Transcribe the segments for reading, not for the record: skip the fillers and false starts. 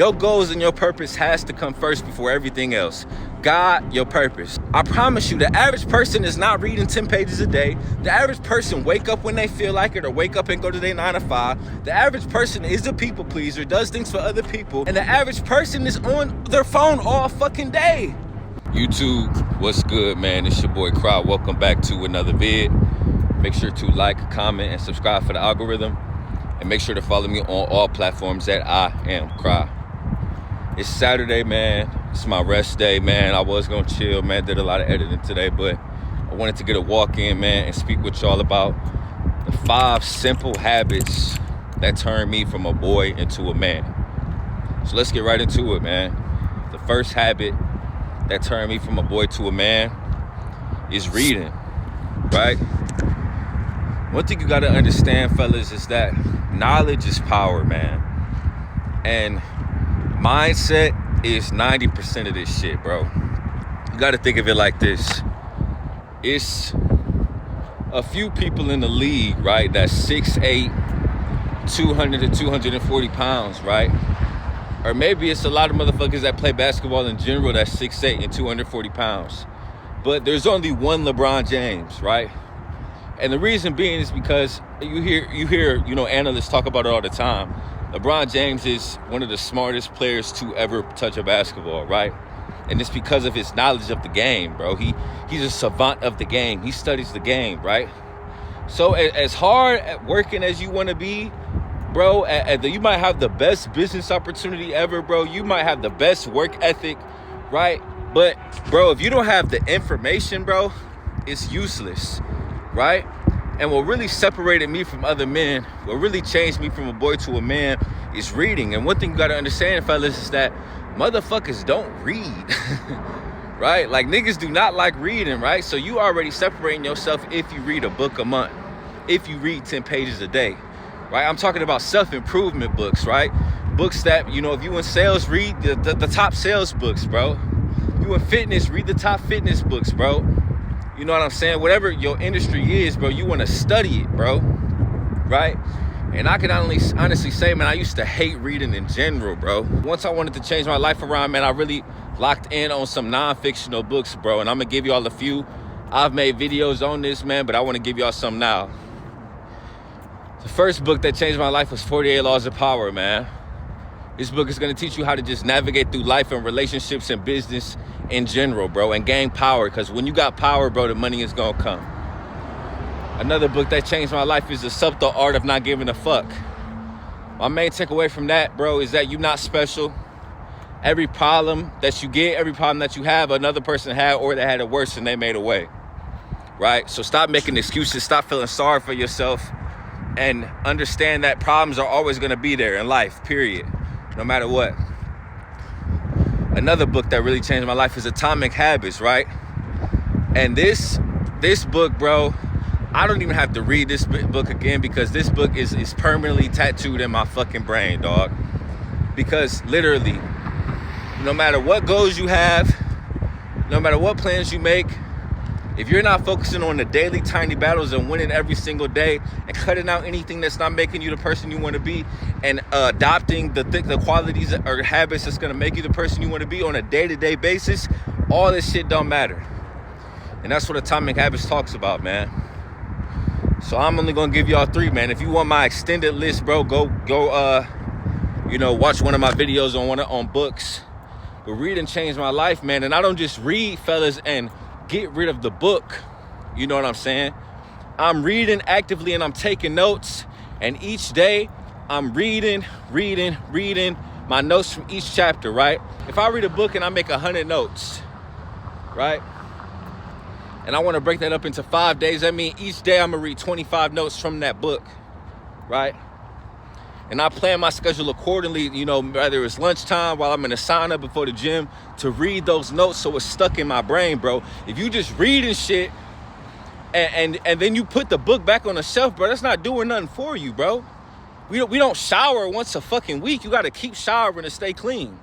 Your goals and your purpose has to come first before everything else. God, your purpose. I promise you, the average person is not reading 10 pages a day. The average person wake up when they feel like it or wake up and go to their 9 to 5. The average person is a people pleaser, does things for other people. And the average person is on their phone all fucking day. YouTube, what's good, man? It's your boy Cry. Welcome back to another vid. Make sure to like, comment, and subscribe for the algorithm. And make sure to follow me on all platforms at I Am Cry. It's Saturday, man. It's my rest day, man. I was gonna chill, man. Did a lot of editing today, but I wanted to get a walk in, man, and speak with y'all about the 5 simple habits that turn me from a boy into a man. So let's get right into it, man. The first habit that turned me from a boy to a man is reading, right? One thing you gotta understand, fellas, is that knowledge is power, man. And mindset is 90% of this shit, bro. You gotta think of it like this. It's a few people in the league, right, that's 6'8", 200 to 240 pounds, right? Or maybe it's a lot of motherfuckers that play basketball in general that's 6'8" and 240 pounds. But there's only one LeBron James, right? And the reason being is because you hear, analysts talk about it all the time. LeBron James is one of the smartest players to ever touch a basketball, right? And it's because of his knowledge of the game, bro. He's a savant of the game. He studies the game, right? So as hard at working as you want to be, bro, you might have the best business opportunity ever, bro. You might have the best work ethic, right? But, bro, if you don't have the information, bro, it's useless, right? And what really separated me from other men, what really changed me from a boy to a man, is reading. And one thing you gotta understand, fellas, is that motherfuckers don't read, right? Like, niggas do not like reading, right? So you already separating yourself if you read a book a month, if you read 10 pages a day, right? I'm talking about self-improvement books, right? Books that, if you in sales, read the top sales books, bro. You in fitness, read the top fitness books, bro. You know what I'm saying? Whatever your industry is, bro, you want to study it, bro, right? And I can honestly say, man, I used to hate reading in general, bro. Once I wanted to change my life around, man, I really locked in on some non-fictional books, bro. And I'm going to give y'all a few. I've made videos on this, man, but I want to give y'all some now. The first book that changed my life was 48 Laws of Power, man. This book is going to teach you how to just navigate through life and relationships and business in general, bro, and gain power. Because when you got power, bro, the money is going to come. Another book that changed my life is The Subtle Art of Not Giving a Fuck. My main takeaway from that, bro, is that you're not special. Every problem that you get, every problem that you have, another person had, or they had it worse and they made a way, right? So stop making excuses. Stop feeling sorry for yourself. And understand that problems are always going to be there in life, period. No matter what. Another book that really changed my life is Atomic Habits, right? And this book, bro, I don't even have to read this book again because this book is permanently tattooed in my fucking brain, dog. Because literally, no matter what goals you have, no matter what plans you make, if you're not focusing on the daily tiny battles and winning every single day and cutting out anything that's not making you the person you want to be and adopting the qualities or habits that's going to make you the person you want to be on a day-to-day basis, all this shit don't matter. And that's what Atomic Habits talks about, man. So I'm only going to give y'all 3, man. If you want my extended list, bro, go watch one of my videos on books. But reading changed my life, man. And I don't just read, fellas, and get rid of the book. You know what I'm saying? I'm reading actively and I'm taking notes. And each day I'm reading my notes from each chapter, right? If I read a book and I make 100 notes, right? And I want to break that up into 5 days. That means each day I'm going to read 25 notes from that book, right? And I plan my schedule accordingly, whether it's lunchtime while I'm in a sauna before the gym, to read those notes so it's stuck in my brain, bro. If you just reading shit and then you put the book back on the shelf, bro, that's not doing nothing for you, bro. We don't shower once a fucking week. You got to keep showering to stay clean,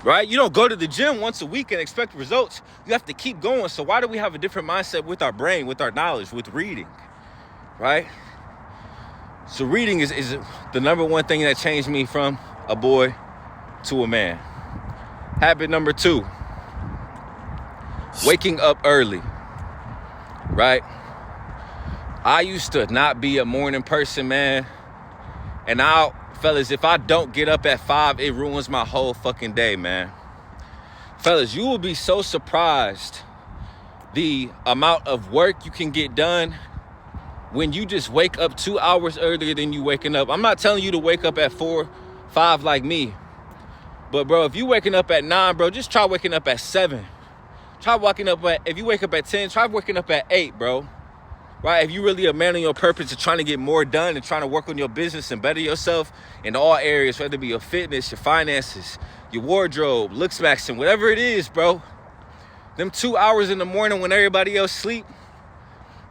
right? You don't go to the gym once a week and expect results. You have to keep going. So why do we have a different mindset with our brain, with our knowledge, with reading, right? So reading is the number one thing that changed me from a boy to a man. Habit number 2, waking up early, right? I used to not be a morning person, man. And now, fellas, if I don't get up at 5, it ruins my whole fucking day, man. Fellas, you will be so surprised the amount of work you can get done when you just wake up 2 hours earlier than you waking up. I'm not telling you to wake up at 4, 5 like me. But, bro, if you waking up at 9, bro, just try waking up at 7. Try waking up at, if you wake up at 10, try waking up at 8, bro. Right? If you really a man on your purpose and trying to get more done and trying to work on your business and better yourself in all areas, whether it be your fitness, your finances, your wardrobe, looks maxing, whatever it is, bro. Them 2 hours in the morning when everybody else sleep,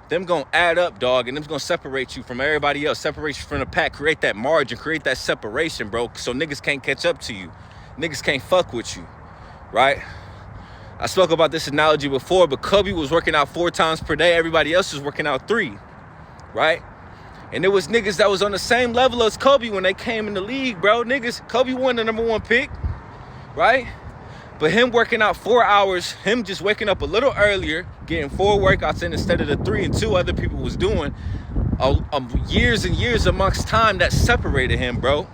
them gonna add up, dog, and them's gonna separate you from everybody else, separate you from the pack, create that margin, create that separation, bro, so niggas can't catch up to you. Niggas can't fuck with you, right? I spoke about this analogy before, but Kobe was working out 4 times per day. Everybody else was working out 3, right? And there was niggas that was on the same level as Kobe when they came in the league, bro. Niggas, Kobe won the number 1 pick, right? But him working out 4 hours, him just waking up a little earlier, getting 4 workouts in instead of the 3 and 2 other people was doing, years and years amongst time that separated him, bro.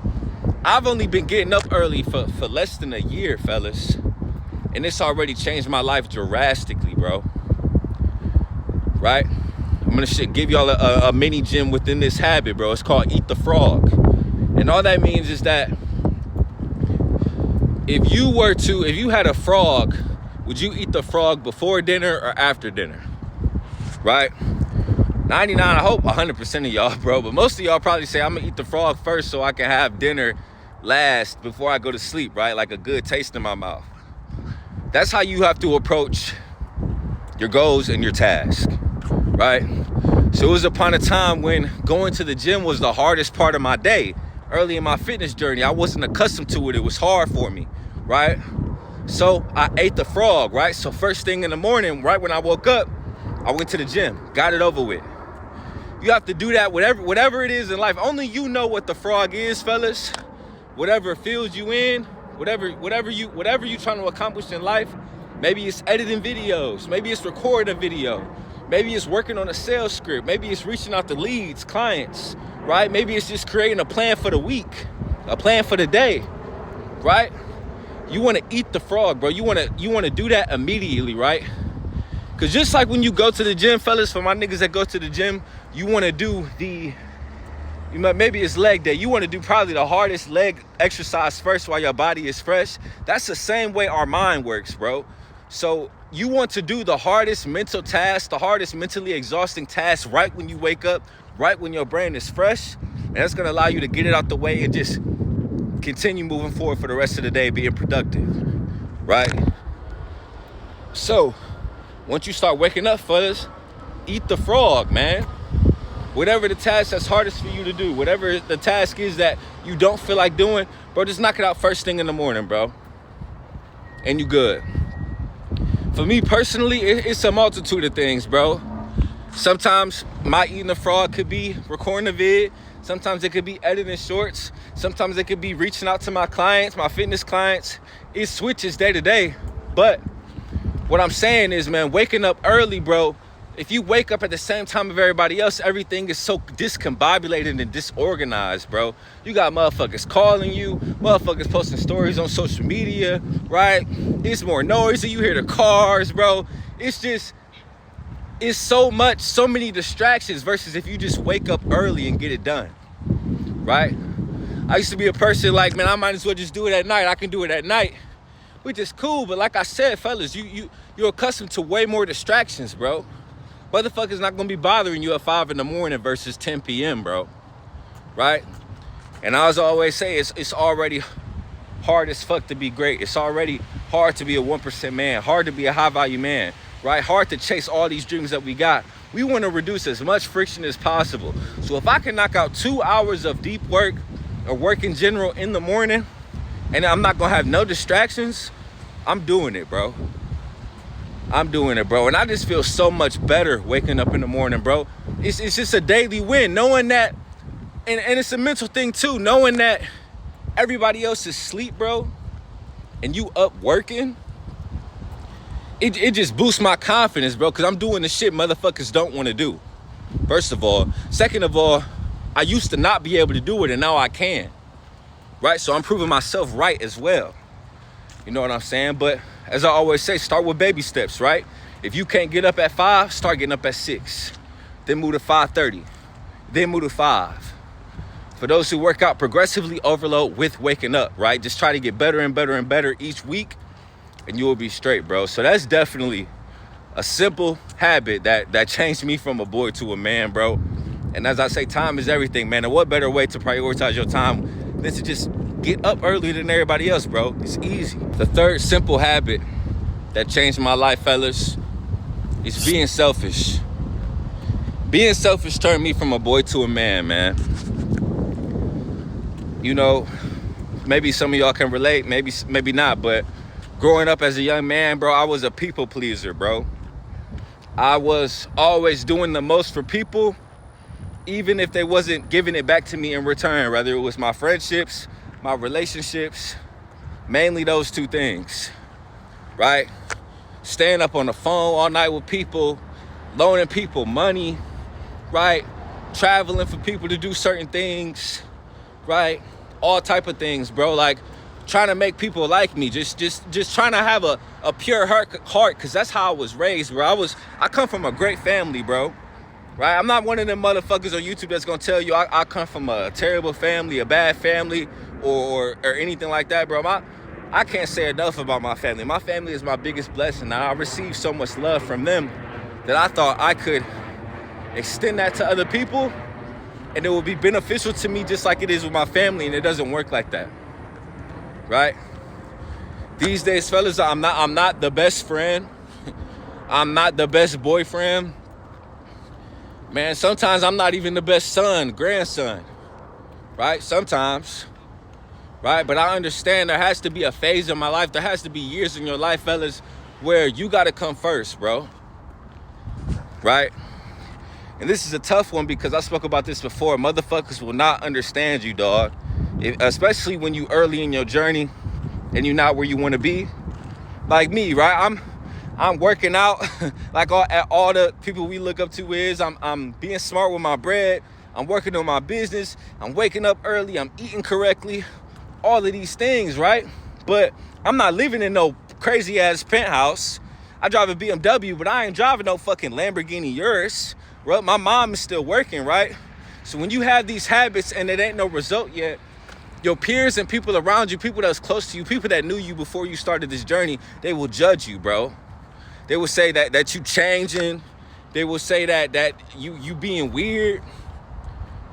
I've only been getting up early for less than a year, fellas. And it's already changed my life drastically, bro. Right? I'm gonna give y'all a mini gym within this habit, bro. It's called Eat the Frog. And all that means is that if you had a frog, would you eat the frog before dinner or after dinner? Right? 99, I hope 100% of y'all, bro. But most of y'all probably say, I'm gonna eat the frog first so I can have dinner last before I go to sleep, right? Like a good taste in my mouth. That's how you have to approach your goals and your task, right? So it was upon a time when going to the gym was the hardest part of my day. Early in my fitness journey, I wasn't accustomed to it. It was hard for me, right? So I ate the frog, right? So first thing in the morning, right when I woke up, I went to the gym, got it over with. You have to do that whatever it is in life. Only you know what the frog is, fellas. Whatever field you in, whatever you trying to accomplish in life. Maybe it's editing videos. Maybe it's recording a video. Maybe it's working on a sales script. Maybe it's reaching out to leads, clients, right? Maybe it's just creating a plan for the week, a plan for the day, right? You want to eat the frog, bro. You want to do that immediately, right? Because just like when you go to the gym, fellas, for my niggas that go to the gym, you want to do maybe it's leg day. You want to do probably the hardest leg exercise first while your body is fresh. That's the same way our mind works, bro. So you want to do the hardest mental task, the hardest mentally exhausting task right when you wake up, right when your brain is fresh. And that's going to allow you to get it out the way and just continue moving forward for the rest of the day, being productive, right? So once you start waking up, fellas, eat the frog, man. Whatever the task that's hardest for you to do, whatever the task is that you don't feel like doing, bro, just knock it out first thing in the morning, bro. And you good. For me personally, it's a multitude of things, bro. Sometimes my eating the frog could be recording a vid. Sometimes it could be editing shorts. Sometimes it could be reaching out to my clients, my fitness clients. It switches day to day. But what I'm saying is, man, waking up early, bro. If you wake up at the same time of everybody else, everything is so discombobulated and disorganized, bro. You got motherfuckers calling you, motherfuckers posting stories on social media, right? It's more noisy. You hear the cars, bro. It's so many distractions versus if you just wake up early and get it done, right? I used to be a person like, man, I might as well just do it at night. I can do it at night, which is cool. But like I said, fellas, you're accustomed to way more distractions, bro. Motherfuckers not gonna be bothering you at 5 in the morning versus 10 p.m., bro, right? And I always say, it's already hard as fuck to be great. It's already hard to be a 1% man, hard to be a high-value man, right? Hard to chase all these dreams that we got. We want to reduce as much friction as possible. So if I can knock out 2 hours of deep work or work in general in the morning, and I'm not gonna have no distractions, I'm doing it, bro. I'm doing it, bro. And I just feel so much better waking up in the morning, bro. It's just a daily win, knowing that, and it's a mental thing too, knowing that everybody else is asleep, bro. and you up working, it just boosts my confidence, bro, because I'm doing the shit motherfuckers don't want to do, first of all. Second of all, I used to not be able to do it, and now I can, right? So I'm proving myself right as well. You know what I'm saying? But as I always say, start with baby steps, right? If you can't get up at 5, start getting up at 6. Then move to 5:30. Then move to 5. For those who work out, progressively overload with waking up, right? Just try to get better and better and better each week, and you will be straight, bro. So that's definitely a simple habit that changed me from a boy to a man, bro. And as I say, time is everything, man. And what better way to prioritize your time than to just get up earlier than everybody else, bro? It's easy. The third simple habit that changed my life, fellas, is being selfish. Being selfish turned me from a boy to a man. You know, maybe some of y'all can relate, maybe not, but growing up as a young man, bro, I was a people pleaser, bro. I was always doing the most for people, even if they wasn't giving it back to me in return, whether it was my friendships, my relationships, mainly those two things, right? Staying up on the phone all night with people, loaning people money, right? Traveling for people to do certain things, right? All type of things, bro. Like trying to make people like me, just trying to have a pure heart, because that's how I was raised, bro. I come from a great family, bro. Right? I'm not one of them motherfuckers on YouTube that's gonna tell you I come from a terrible family, a bad family, or anything like that, bro. I can't say enough about my family. My family is my biggest blessing. Now, I received so much love from them that I thought I could extend that to other people, and it will be beneficial to me just like it is with my family, and it doesn't work like that, right? These days, fellas, I'm not the best friend. I'm not the best boyfriend. Man, sometimes I'm not even the best son, grandson, right? Sometimes, right? But I understand there has to be a phase in my life. There has to be years in your life, fellas, where you got to come first, bro, right? And this is a tough one because I spoke about this before. Motherfuckers will not understand you, dog. Especially when you early in your journey and you're not where you want to be. Like me, right? I'm working out like all the people we look up to is. I'm being smart with my bread. I'm working on my business. I'm waking up early. I'm eating correctly. All of these things, right? But I'm not living in no crazy ass penthouse. I drive a BMW, but I ain't driving no fucking Lamborghini Urus. Right? My mom is still working, right? So when you have these habits and it ain't no result yet, your peers and people around you, people that's close to you, people that knew you before you started this journey, they will judge you, bro. They will say that you changing. They will say that you being weird,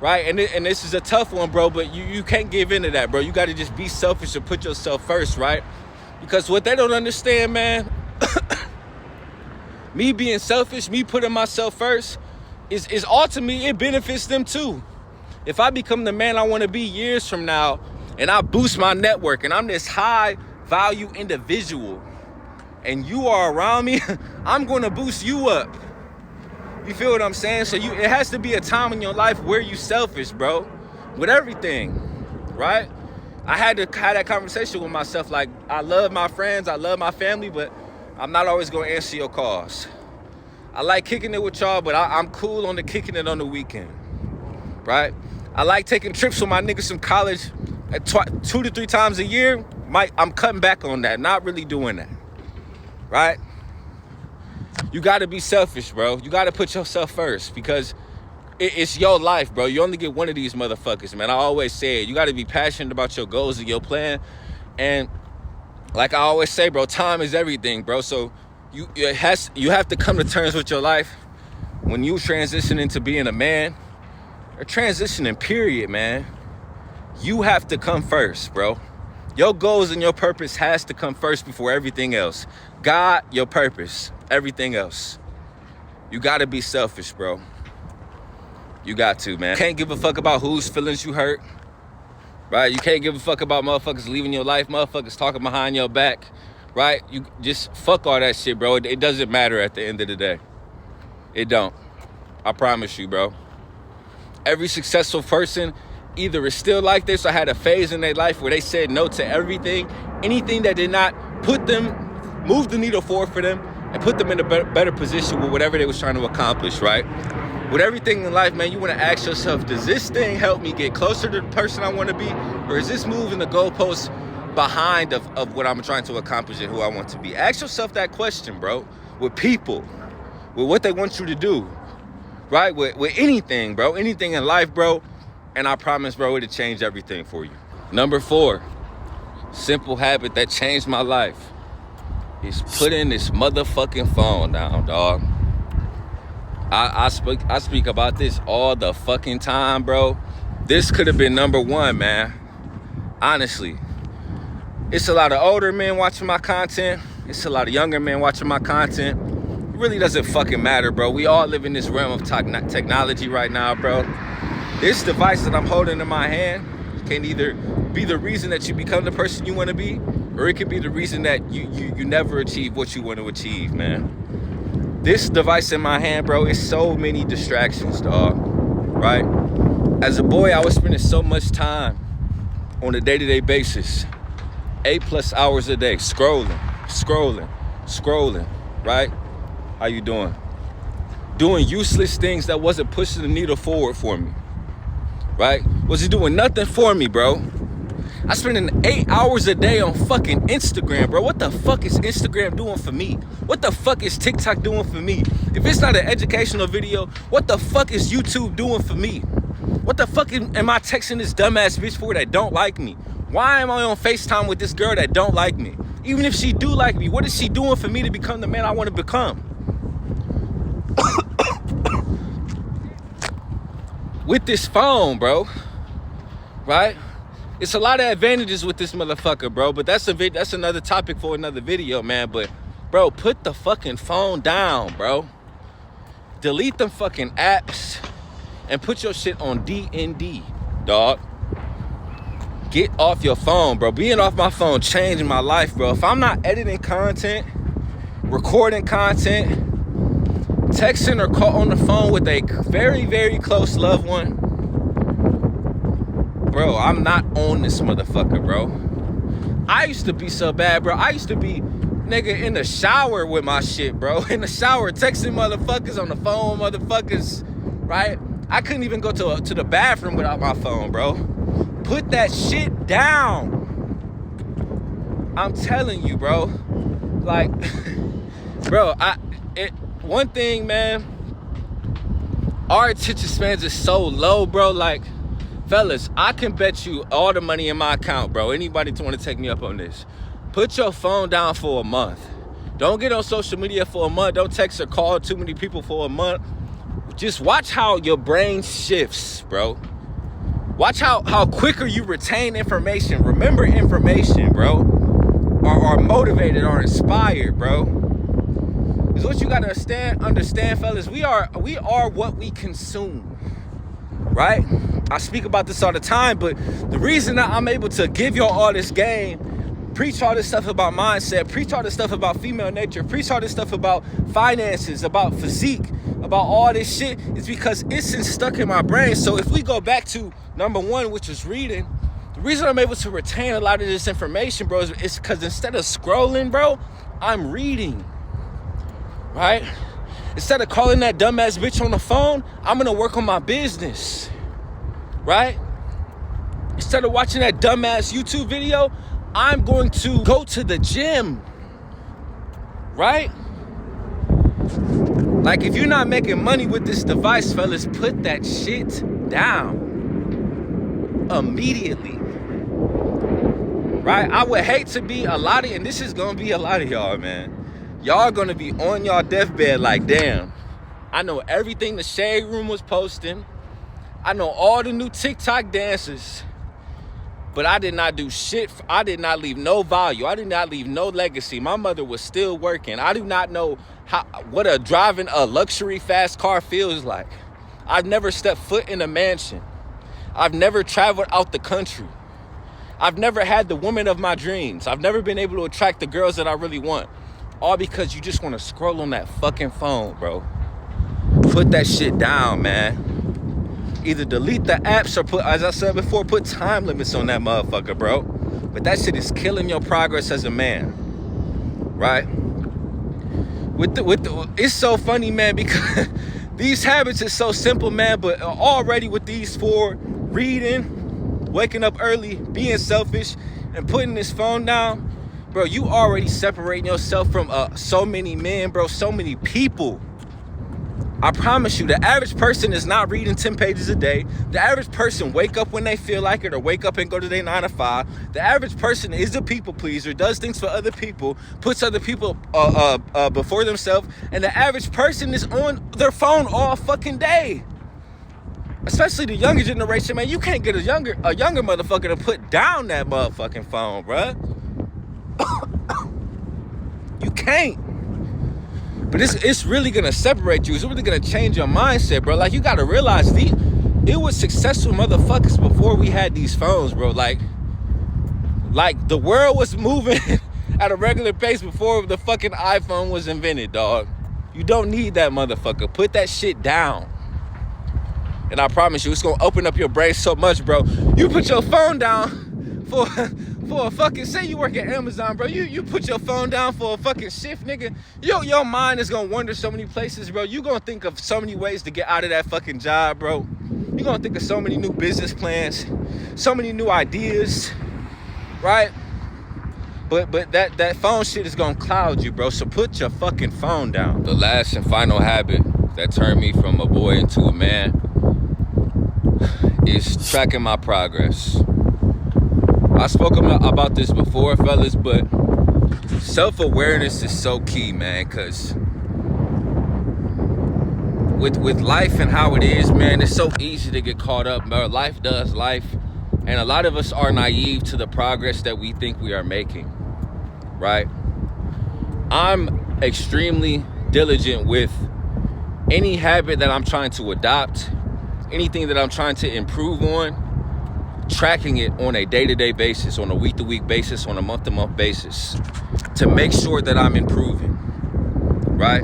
right? And this is a tough one, bro, but you can't give into that, bro. You got to just be selfish and put yourself first, right? Because what they don't understand, man, me being selfish, me putting myself first, is ultimately, it benefits them too. If I become the man I want to be years from now, and I boost my network, and I'm this high value individual, and you are around me, I'm going to boost you up. You feel what I'm saying? So it has to be a time in your life where you selfish, bro, with everything, right? I had to have that conversation with myself. Like, I love my friends, I love my family, but I'm not always going to answer your calls. I like kicking it with y'all, but I'm cool on the kicking it on the weekend, right? I like taking trips with my niggas from college 2 to 3 times a year. I'm cutting back on that, not really doing that, right? You got to be selfish, bro. You got to put yourself first because it's your life, bro. You only get one of these motherfuckers, man. I always say it. You got to be passionate about your goals and your plan. And like I always say, bro, time is everything, bro. So you have to come to terms with your life when you transition into being a man, or transitioning, period, man. You have to come first, bro. Your goals and your purpose has to come first before everything else. God, your purpose, everything else. You got to be selfish, bro. You got to, man. Can't give a fuck about whose feelings you hurt, right? You can't give a fuck about motherfuckers leaving your life, motherfuckers talking behind your back, right? You just fuck all that shit, bro. It doesn't matter at the end of the day. It don't. I promise you, bro. Every successful person either is still like this or had a phase in their life where they said no to everything, anything that did not move the needle forward for them and put them in a better position with whatever they was trying to accomplish, right? With everything in life, man, you want to ask yourself, does this thing help me get closer to the person I want to be? Or is this moving the goalposts behind of what I'm trying to accomplish and who I want to be? Ask yourself that question, bro. With people, with what they want you to do, right? With anything, bro. Anything in life, bro. And I promise, bro, it'll change everything for you. Number 4, simple habit that changed my life is putting this motherfucking phone down, dog. I speak about this all the fucking time, bro. This could have been number 1, man. Honestly. It's a lot of older men watching my content. It's a lot of younger men watching my content. It really doesn't fucking matter, bro. We all live in this realm of technology right now, bro. This device that I'm holding in my hand can either be the reason that you become the person you want to be, or it could be the reason that you never achieve what you want to achieve, man. This device in my hand, bro, is so many distractions, dog, right? As a boy, I was spending so much time on a day-to-day basis, 8+ hours a day, scrolling, right? How you doing? Doing useless things that wasn't pushing the needle forward for me, right? Wasn't doing nothing for me, bro. I spending 8 hours a day on fucking Instagram, bro. What the fuck is Instagram doing for me? What the fuck is TikTok doing for me? If it's not an educational video, what the fuck is YouTube doing for me? What the fuck am I texting this dumbass bitch for that don't like me? Why am I on FaceTime with this girl that don't like me? Even if she do like me, what is she doing for me to become the man I want to become? With this phone, bro, right? It's a lot of advantages with this motherfucker, bro, but that's another topic for another video, man. But, bro, put the fucking phone down, bro. Delete them fucking apps and put your shit on DND, dog. Get off your phone, bro. Being off my phone changed my life, bro. If I'm not editing content, recording content, texting or call on the phone with a very, very close loved one, bro, I'm not on this motherfucker, bro. I used to be so bad, bro. I used to be, nigga, in the shower with my shit, bro. In the shower, texting motherfuckers, on the phone, motherfuckers, right? I couldn't even go to the bathroom without my phone, bro. Put that shit down. I'm telling you, bro. Like, bro, one thing, man, our attention spans is so low, bro. Like, fellas, I can bet you all the money in my account, bro. Anybody want to take me up on this? Put your phone down for a month. Don't get on social media for a month. Don't text or call too many people for a month. Just watch how your brain shifts, bro. Watch how quicker you retain information, remember information, bro. Or motivated or inspired, bro. Is what you gotta understand, fellas. We are what we consume, right? I speak about this all the time, but the reason that I'm able to give y'all all this game, preach all this stuff about mindset, preach all this stuff about female nature, preach all this stuff about finances, about physique, about all this shit, is because it's stuck in my brain. So if we go back to number 1, which is reading, the reason I'm able to retain a lot of this information, bro, is because instead of scrolling, bro, I'm reading, right? Instead of calling that dumbass bitch on the phone, I'm gonna work on my business, right? Instead of watching that dumbass YouTube video, I'm going to go to the gym, right? Like, if you're not making money with this device, fellas, put that shit down immediately, right? I would hate to be a lot of, and this is gonna be a lot of y'all, man. Y'all gonna be on y'all deathbed like, damn, I know everything the Shade Room was posting. I know all the new TikTok dances, but I did not do shit. I did not leave no value. I did not leave no legacy. My mother was still working. I do not know what driving a luxury fast car feels like. I've never stepped foot in a mansion. I've never traveled out the country. I've never had the woman of my dreams. I've never been able to attract the girls that I really want. All because you just want to scroll on that fucking phone, bro. Put that shit down, man. Either delete the apps or put, as I said before, put time limits on that motherfucker, bro. But that shit is killing your progress as a man, right? It's so funny, man, because these habits is so simple, man, but already with these 4, reading, waking up early, being selfish, and putting this phone down, bro, you already separating yourself from so many men, bro, so many people. I promise you, the average person is not reading 10 pages a day. The average person wake up when they feel like it or wake up and go to their 9 to 5. The average person is a people pleaser, does things for other people, puts other people before themselves. And the average person is on their phone all fucking day. Especially the younger generation, man. You can't get a younger motherfucker to put down that motherfucking phone, bruh. You can't. But it's really gonna separate you. It's really gonna change your mindset, bro. Like, you gotta realize it was successful motherfuckers before we had these phones, bro. Like the world was moving at a regular pace before the fucking iPhone was invented, dog. You don't need that motherfucker. Put that shit down. And I promise you, it's gonna open up your brain so much, bro. You put your phone down for a fucking, say you work at Amazon, bro. You put your phone down for a fucking shift, nigga. Your mind is gonna wander so many places, bro. You gonna think of so many ways to get out of that fucking job, bro. You gonna think of so many new business plans, so many new ideas, right? But that phone shit is gonna cloud you, bro. So put your fucking phone down. The last and final habit that turned me from a boy into a man is tracking my progress. I spoke about this before, fellas, but self-awareness is so key, man, because with life and how it is, man, it's so easy to get caught up, bro. Life does life, and a lot of us are naive to the progress that we think we are making, right? I'm extremely diligent with any habit that I'm trying to adopt, anything that I'm trying to improve on, tracking it on a day-to-day basis, on a week-to-week basis, on a month-to-month basis, to make sure that I'm improving, right?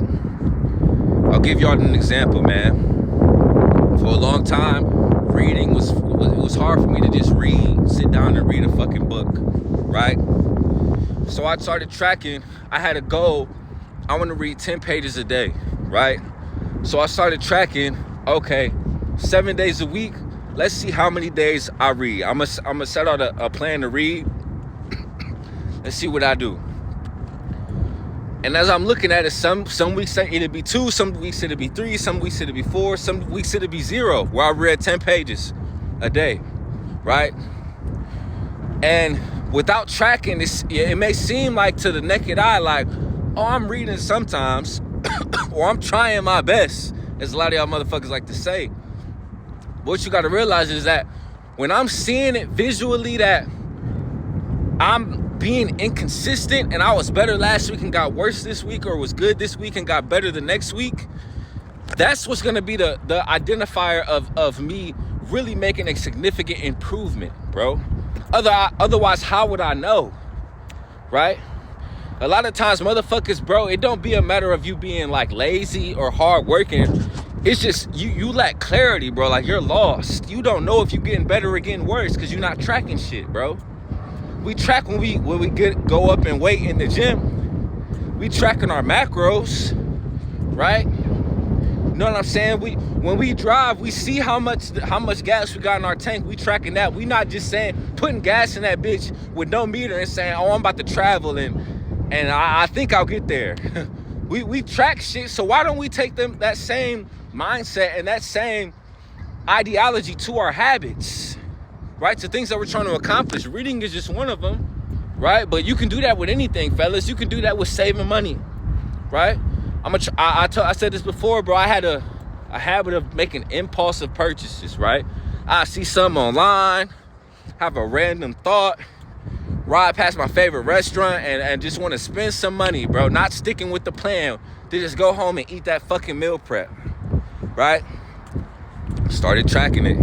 I'll give y'all an example, man. For a long time, reading was hard for me to just sit down and read a fucking book, right? So I started tracking. I had a goal. I want to read 10 pages a day, right? So I started tracking, okay, 7 days a week. Let's see how many days I read. I'm gonna set out a plan to read. Let's see what I do. And as I'm looking at it, some weeks it'll be 2, some weeks it'll be 3, some weeks it'll be 4, some weeks it'll be 0, where I read 10 pages a day, right? And without tracking, it may seem like to the naked eye, like, oh, I'm reading sometimes, or I'm trying my best, as a lot of y'all motherfuckers like to say. What you got to realize is that when I'm seeing it visually that I'm being inconsistent and I was better last week and got worse this week, or was good this week and got better the next week, that's what's going to be the identifier of me really making a significant improvement, bro. Otherwise, how would I know, right? A lot of times, motherfuckers, bro, it don't be a matter of you being like lazy or hard working. It's just you lack clarity, bro. Like, you're lost. You don't know if you're getting better or getting worse because you're not tracking shit, bro. We track when we go up and weight in the gym. We tracking our macros, right? You know what I'm saying? When we drive, we see how much gas we got in our tank. We tracking that. We not just putting gas in that bitch with no meter and saying, oh, I'm about to travel and I think I'll get there. we track shit. So why don't we take that same mindset and that same ideology to our habits, right? To things that we're trying to accomplish. Reading is just one of them, right? But you can do that with anything, fellas. You can do that with saving money, right? I said this before, bro. I had a habit of making impulsive purchases, right? I see something online, have a random thought, ride past my favorite restaurant and just want to spend some money, bro. Not sticking with the plan to just go home and eat that fucking meal prep, right? Started tracking it,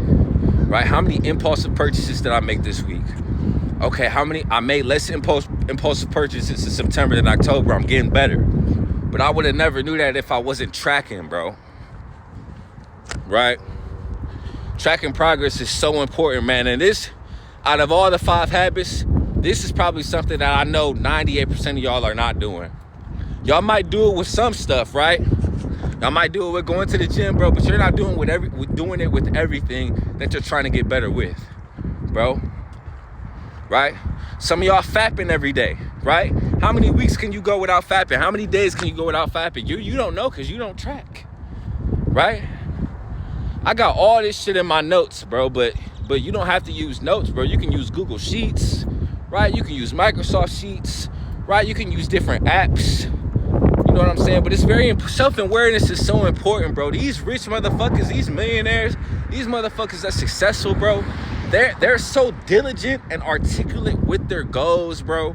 right? How many impulsive purchases did I make this week? Okay, how many? I made less impulsive purchases in September than October. I'm getting better. But I would have never knew that if I wasn't tracking, bro. Right? Tracking progress is so important, man. And this, out of all the 5 habits, this is probably something that I know 98% of y'all are not doing. Y'all might do it with some stuff, right? Y'all might do it with going to the gym, bro, but you're not doing doing it with everything that you're trying to get better with, bro. Right? Some of y'all fapping every day, right? How many weeks can you go without fapping? How many days can you go without fapping? You don't know because you don't track, right? I got all this shit in my notes, bro, but you don't have to use notes, bro. You can use Google Sheets, right? You can use Microsoft Sheets, right? You can use different apps. You know what I'm saying? But it's self-awareness is so important, bro. These rich motherfuckers, these millionaires, these motherfuckers that's successful, bro, they're so diligent and articulate with their goals, bro.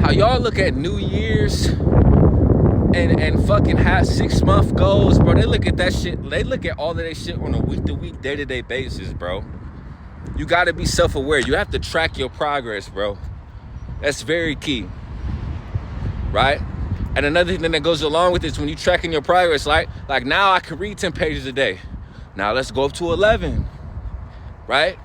How y'all look at New Year's and fucking have 6-month goals, bro. They look at that shit. They look at all of that shit on a week-to-week, day-to-day basis, bro. You got to be self-aware. You have to track your progress, bro. That's very key, right? And another thing that goes along with this, when you tracking your progress, like now I can read 10 pages a day. Now let's go up to 11, right?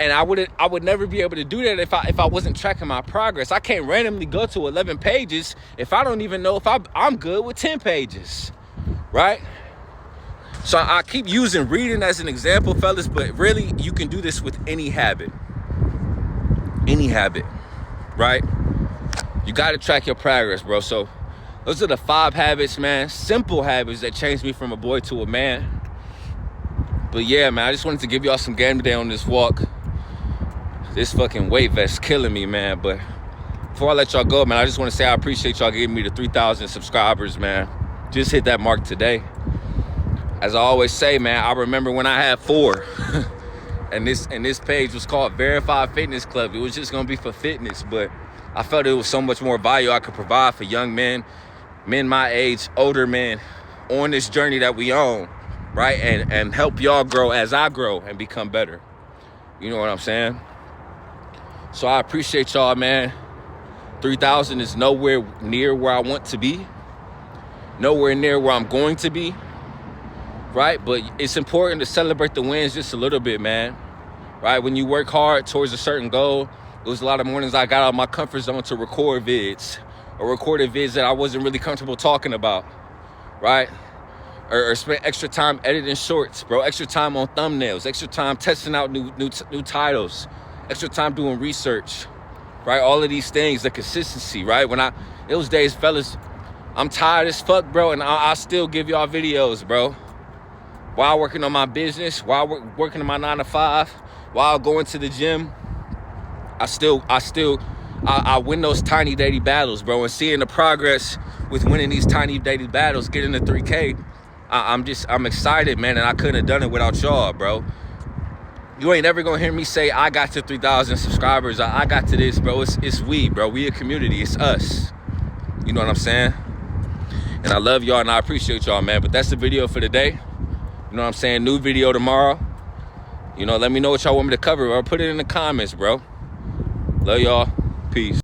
And I would never be able to do that if I wasn't tracking my progress. I can't randomly go to 11 pages if I don't even know if I'm good with 10 pages, right? So I keep using reading as an example, fellas, but really you can do this with any habit, right? You got to track your progress, bro. So those are the 5 habits, man. Simple habits that changed me from a boy to a man. But yeah, man, I just wanted to give y'all some game today on this walk. This fucking weight vest killing me, man. But before I let y'all go, man, I just want to say I appreciate y'all giving me the 3,000 subscribers, man. Just hit that mark today. As I always say, man, I remember when I had 4. and this page was called Verified Fitness Club. It was just gonna be for fitness, but I felt it was so much more value I could provide for young men my age, older men on this journey that we on, right? And help y'all grow as I grow and become better. You know what I'm saying? So I appreciate y'all, man. 3,000 is nowhere near where I want to be. Nowhere near where I'm going to be, right? But it's important to celebrate the wins just a little bit, man, right? When you work hard towards a certain goal, there was a lot of mornings I got out of my comfort zone to record vids or recorded vids that I wasn't really comfortable talking about, right? Or spend extra time editing shorts, bro. Extra time on thumbnails, extra time testing out new titles, extra time doing research, right? All of these things, the consistency, right? Those days, fellas, I'm tired as fuck, bro, and I still give y'all videos, bro. While working on my business, while working on my 9 to 5, while going to the gym, I win those tiny daily battles, bro. And seeing the progress with winning these tiny daily battles, getting to 3K, I'm excited, man, and I couldn't have done it without y'all, bro. You ain't never gonna hear me say I got to 3,000 subscribers. I got to this, bro. It's we, bro. We a community. It's us. You know what I'm saying? And I love y'all and I appreciate y'all, man. But that's the video for today. You know what I'm saying? New video tomorrow. You know, let me know what y'all want me to cover or put it in the comments, bro. Love y'all. Peace.